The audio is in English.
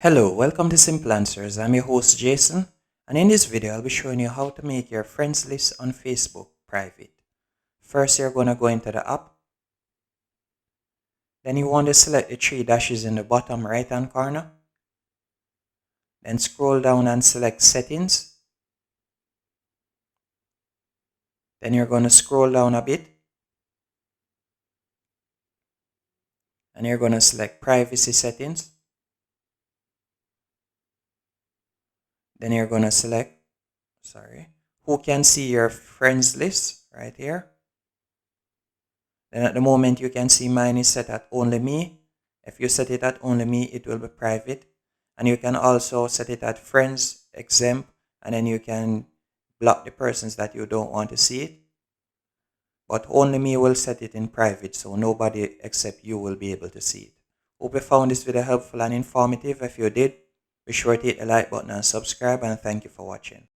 Hello, welcome to Simple Answers. I'm your host Jason, and in this video I'll be showing you how to make your friends list on Facebook private. First, you're going to go into the app. Then you want to select the three dashes in the bottom right hand corner. Then scroll down and select Settings. Then you're going to scroll down a bit. And you're going to select Privacy Settings. Then you're going to select, who can see your friends list right here. Then at the moment you can see mine is set at only me. If you set it at only me, it will be private. And you can also set it at friends, exempt, and then you can block the persons that you don't want to see it. But only me will set it in private, so nobody except you will be able to see it. Hope you found this video helpful and informative. If you did, be sure to hit the like button and subscribe, and thank you for watching.